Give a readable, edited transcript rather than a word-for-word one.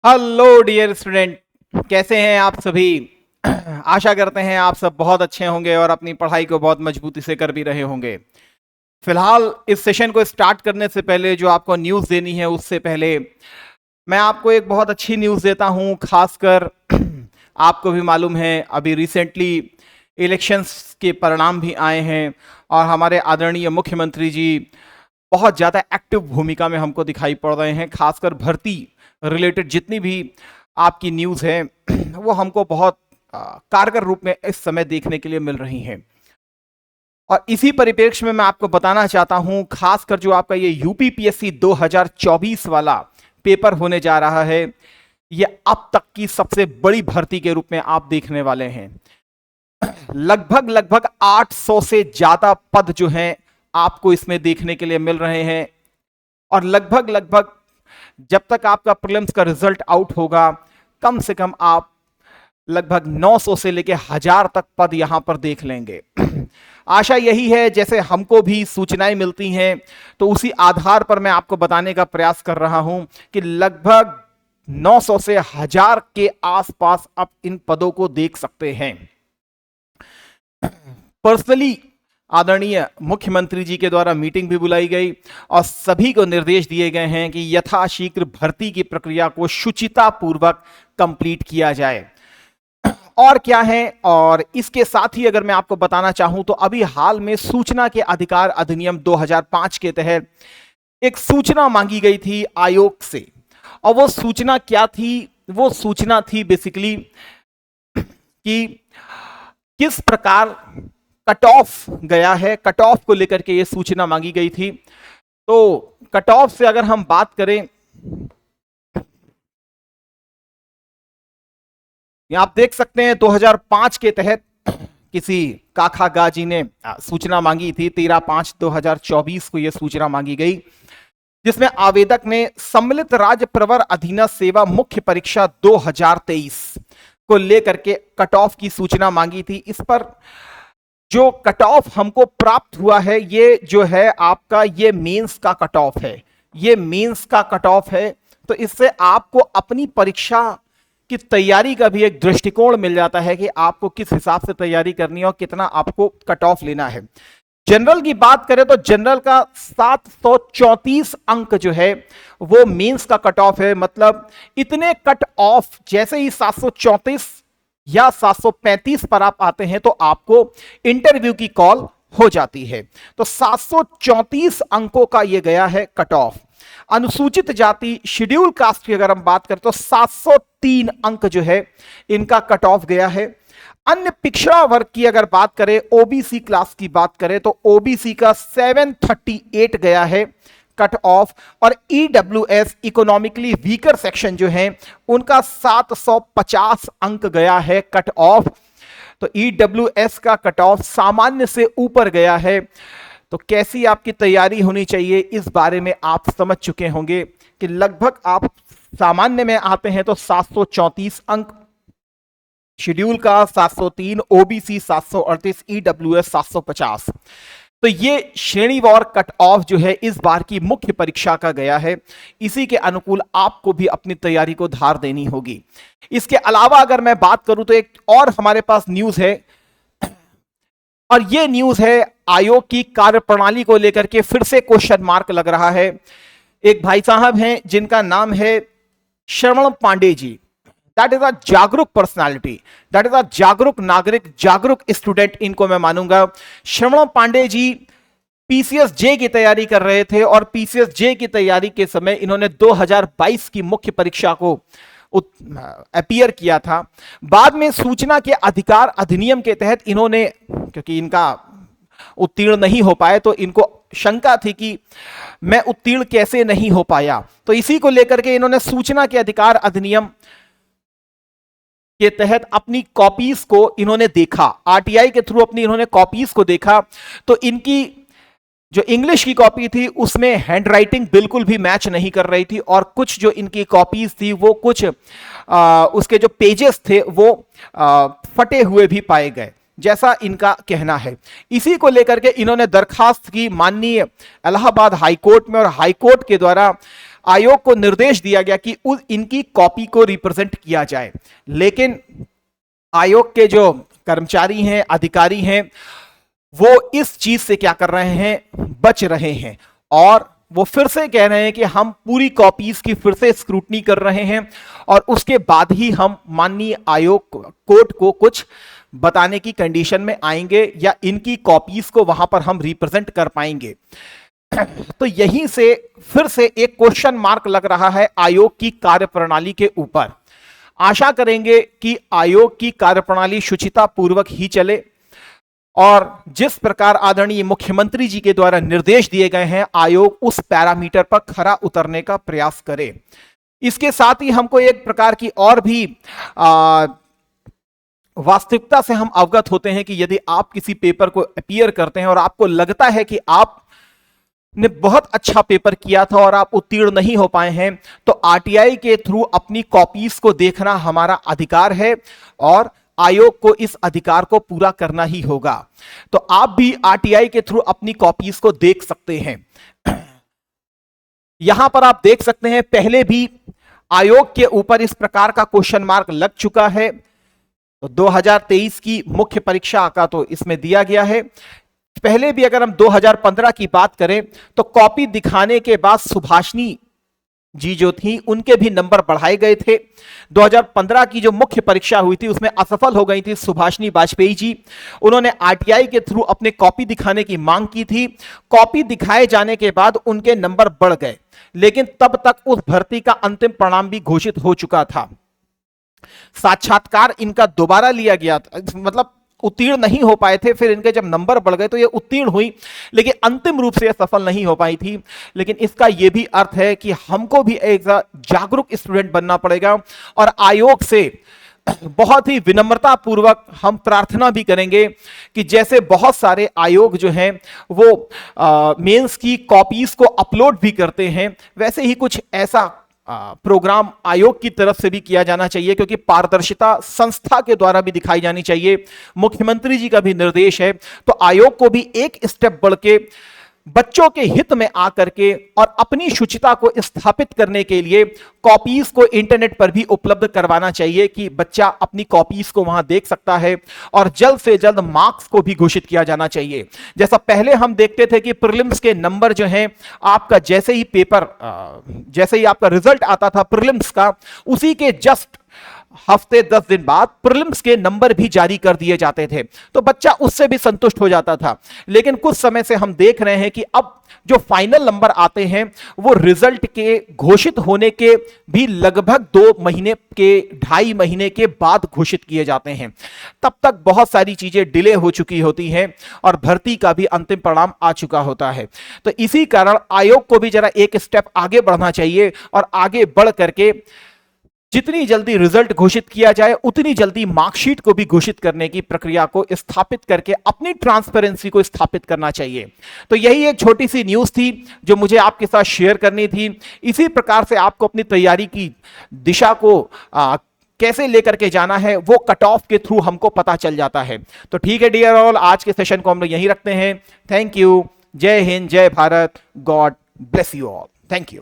Hello dear student, कैसे हैं आप सभी। आशा करते हैं आप सब बहुत अच्छे होंगे और अपनी पढ़ाई को बहुत मजबूती से कर भी रहे होंगे। फिलहाल इस सेशन को स्टार्ट करने से पहले जो आपको न्यूज़ देनी है उससे पहले मैं आपको एक बहुत अच्छी न्यूज़ देता हूं। खासकर आपको भी मालूम है अभी रिसेंटली इलेक्शंस के परिणाम भी आए हैं और हमारे आदरणीय मुख्यमंत्री जी बहुत ज़्यादा एक्टिव भूमिका में हमको दिखाई पड़ रहे हैं। खासकर भर्ती रिलेटेड जितनी भी आपकी न्यूज़ है वो हमको बहुत कारगर रूप में इस समय देखने के लिए मिल रही हैं। और इसी परिप्रेक्ष्य में मैं आपको बताना चाहता हूं, खासकर जो आपका ये यूपीपीएससी 2024 वाला पेपर होने जा रहा है, ये अब तक की सबसे बड़ी भर्ती के रूप में आप देखने वाले हैं। लगभग 800 से ज्यादा पद जो हैं आपको इसमें देखने के लिए मिल रहे हैं। और लगभग जब तक आपका प्रीलिम्स का रिजल्ट आउट होगा, कम से कम आप लगभग 900 से लेकर 1000 तक पद यहां पर देख लेंगे। आशा यही है, जैसे हमको भी सूचनाएं मिलती हैं तो उसी आधार पर मैं आपको बताने का प्रयास कर रहा हूं कि लगभग 900 से 1000 के आसपास आप इन पदों को देख सकते हैं। पर्सनली आदरणीय मुख्यमंत्री जी के द्वारा मीटिंग भी बुलाई गई और सभी को निर्देश दिए गए हैं कि यथाशीघ्र भर्ती की प्रक्रिया को शुचिता पूर्वक कंप्लीट किया जाए। और क्या है, और इसके साथ ही अगर मैं आपको बताना चाहूं तो अभी हाल में सूचना के अधिकार अधिनियम 2005 के तहत एक सूचना मांगी गई थी आयोग से। और वो सूचना क्या थी? वो सूचना थी बेसिकली कि किस प्रकार कट ऑफ गया है, कट ऑफ को लेकर के ये सूचना मांगी गई थी। तो कट ऑफ से अगर हम बात करें, आप देख सकते हैं 2005 के तहत किसी काका गाजी ने सूचना मांगी थी। 13/5/2024 को यह सूचना मांगी गई, जिसमें आवेदक ने सम्मिलित राज्य प्रवर अधीनस्थ सेवा मुख्य परीक्षा 2023 को लेकर के कट ऑफ की सूचना मांगी थी। इस पर जो कट ऑफ हमको प्राप्त हुआ है, ये जो है आपका ये मेंस का कट ऑफ है। ये मेंस का कट ऑफ है, तो इससे आपको अपनी परीक्षा की तैयारी का भी एक दृष्टिकोण मिल जाता है कि आपको किस हिसाब से तैयारी करनी है और कितना आपको कट ऑफ लेना है। जनरल की बात करें तो जनरल का 734 अंक जो है वो मेंस का कट ऑफ है। मतलब इतने कट ऑफ जैसे ही 734 या 735 पर आप आते हैं तो आपको इंटरव्यू की कॉल हो जाती है। तो 734 अंकों का ये गया है कट ऑफ। अनुसूचित जाति शेड्यूल कास्ट की अगर हम बात करें तो 703 अंक जो है इनका कट ऑफ गया है। अन्य पिछड़ा वर्ग की अगर बात करें, ओबीसी क्लास की बात करें तो ओबीसी का 738 गया है कट ऑफ। और ईडब्ल्यूएस इकोनॉमिकली वीकर सेक्शन जो है उनका 750 अंक गया है कट ऑफ। तो ईडब्ल्यूएस का कट ऑफ सामान्य से ऊपर गया है। तो कैसी आपकी तैयारी होनी चाहिए इस बारे में आप समझ चुके होंगे कि लगभग आप सामान्य में आते हैं तो 734 अंक, शेड्यूल का 703, ओबीसी 738, ईडब्ल्यूएस 750। तो ये श्रेणीवार कट ऑफ जो है इस बार की मुख्य परीक्षा का गया है। इसी के अनुकूल आपको भी अपनी तैयारी को धार देनी होगी। इसके अलावा अगर मैं बात करूं तो एक और हमारे पास न्यूज है, और ये न्यूज है आयोग की कार्यप्रणाली को लेकर के फिर से क्वेश्चन मार्क लग रहा है। एक भाई साहब हैं जिनका नाम है श्रवण Pandey ji. That is a जागरूक पर्सनालिटी, दैट इज अ जागरूक नागरिक, जागरूक स्टूडेंट इनको मैं मानूंगा। श्रवण पांडे जी पीसीएस जे की तैयारी कर रहे थे और पीसीएस जे की तैयारी के समय इन्होंने 2022 की मुख्य परीक्षा को अपीयर किया था। बाद में सूचना के अधिकार अधिनियम के तहत इन्होंने, क्योंकि इनका उत्तीर्ण नहीं हो पाए तो इनको शंका थी कि मैं उत्तीर्ण कैसे नहीं हो पाया, तो इसी को लेकर के इन्होंने सूचना के अधिकार अधिनियम के तहत अपनी कॉपीज को इन्होंने देखा, आरटीआई के थ्रू अपनी इन्होंने कॉपीज को देखा। तो इनकी जो इंग्लिश की कॉपी थी उसमें हैंडराइटिंग बिल्कुल भी मैच नहीं कर रही थी, और कुछ जो इनकी कॉपीज थी वो कुछ उसके जो पेजेस थे वो फटे हुए भी पाए गए, जैसा इनका कहना है। इसी को लेकर के इन्होंने दरखास्त की माननीय इलाहाबाद हाईकोर्ट में, और हाईकोर्ट के द्वारा आयोग को निर्देश दिया गया कि इनकी कॉपी को रिप्रेजेंट किया जाए, लेकिन आयोग के जो कर्मचारी हैं, अधिकारी हैं, वो इस चीज से क्या कर रहे हैं, बच रहे हैं और वो फिर से कह रहे हैं कि हम पूरी कॉपीज की फिर से स्क्रूटनी कर रहे हैं और उसके बाद ही हम माननीय आयोग कोर्ट को कुछ बताने की कंडीशन में आएंगे या इनकी कॉपीज को वहां पर हम रिप्रेजेंट कर पाएंगे। तो यहीं से फिर से एक क्वेश्चन मार्क लग रहा है आयोग की कार्यप्रणाली के ऊपर। आशा करेंगे कि आयोग की कार्यप्रणाली शुचिता पूर्वक ही चले और जिस प्रकार आदरणीय मुख्यमंत्री जी के द्वारा निर्देश दिए गए हैं, आयोग उस पैरामीटर पर खरा उतरने का प्रयास करे। इसके साथ ही हमको एक प्रकार की और भी वास्तविकता से हम अवगत होते हैं कि यदि आप किसी पेपर को अपीयर करते हैं और आपको लगता है कि आपने बहुत अच्छा पेपर किया था और आप उत्तीर्ण नहीं हो पाए हैं, तो आरटीआई के थ्रू अपनी कॉपीज को देखना हमारा अधिकार है और आयोग को इस अधिकार को पूरा करना ही होगा। तो आप भी आरटीआई के थ्रू अपनी कॉपीज को देख सकते हैं। यहां पर आप देख सकते हैं पहले भी आयोग के ऊपर इस प्रकार का क्वेश्चन मार्क लग चुका है। तो 2023 की मुख्य परीक्षा का तो इसमें दिया गया है। पहले भी अगर हम 2015 की बात करें तो कॉपी दिखाने के बाद सुभाषिनी जी जो थी उनके भी नंबर बढ़ाए गए थे। 2015 की जो मुख्य परीक्षा हुई थी उसमें असफल हो गई थी सुभाषिनी वाजपेयी जी। उन्होंने आरटीआई के थ्रू अपने कॉपी दिखाने की मांग की थी। कॉपी दिखाए जाने के बाद उनके नंबर बढ़ गए, लेकिन तब तक उस भर्ती का अंतिम परिणाम भी घोषित हो चुका था। साक्षात्कार इनका दोबारा लिया गया था, मतलब उत्तीर्ण नहीं हो पाए थे, फिर इनके जब नंबर बढ़ गए तो ये उत्तीर्ण हुई, लेकिन अंतिम रूप से ये सफल नहीं हो पाई थी। लेकिन इसका ये भी अर्थ है कि हमको भी एक जागरूक स्टूडेंट बनना पड़ेगा और आयोग से बहुत ही विनम्रता पूर्वक हम प्रार्थना भी करेंगे कि जैसे बहुत सारे आयोग जो हैं वो मेंस की कॉपीज को अपलोड भी करते हैं, वैसे ही कुछ ऐसा प्रोग्राम आयोग की तरफ से भी किया जाना चाहिए, क्योंकि पारदर्शिता संस्था के द्वारा भी दिखाई जानी चाहिए। मुख्यमंत्री जी का भी निर्देश है, तो आयोग को भी एक स्टेप बढ़ के बच्चों के हित में आकर के और अपनी शुचिता को स्थापित करने के लिए कॉपीज को इंटरनेट पर भी उपलब्ध करवाना चाहिए कि बच्चा अपनी कॉपीज को वहां देख सकता है और जल्द से जल्द मार्क्स को भी घोषित किया जाना चाहिए। जैसा पहले हम देखते थे कि प्रीलिम्स के नंबर जो हैं, आपका जैसे ही आपका रिजल्ट आता था प्रीलिम्स का, उसी के जस्ट हफ्ते 10 दिन बाद प्रीलिम्स के नंबर भी जारी कर दिए जाते थे, तो बच्चा उससे भी संतुष्ट हो जाता था। लेकिन कुछ समय से हम देख रहे हैं कि अब जो फाइनल नंबर आते हैं वो रिजल्ट के घोषित होने के भी लगभग 2.5 महीने के बाद घोषित किए जाते हैं। तब तक बहुत सारी चीजें डिले हो चुकी होती हैं और भर्ती का भी अंतिम परिणाम आ चुका होता है। तो इसी कारण आयोग को भी जरा एक स्टेप आगे बढ़ना चाहिए और आगे बढ़ करके जितनी जल्दी रिजल्ट घोषित किया जाए उतनी जल्दी मार्कशीट को भी घोषित करने की प्रक्रिया को स्थापित करके अपनी ट्रांसपेरेंसी को स्थापित करना चाहिए। तो यही एक छोटी सी न्यूज़ थी जो मुझे आपके साथ शेयर करनी थी। इसी प्रकार से आपको अपनी तैयारी की दिशा को कैसे लेकर के जाना है वो कट ऑफ के थ्रू हमको पता चल जाता है। तो ठीक है डियर ऑल, आज के सेशन को हम लोग यहीं रखते हैं। Thank you. जय हिंद, जय Bharat, God bless you all. Thank you.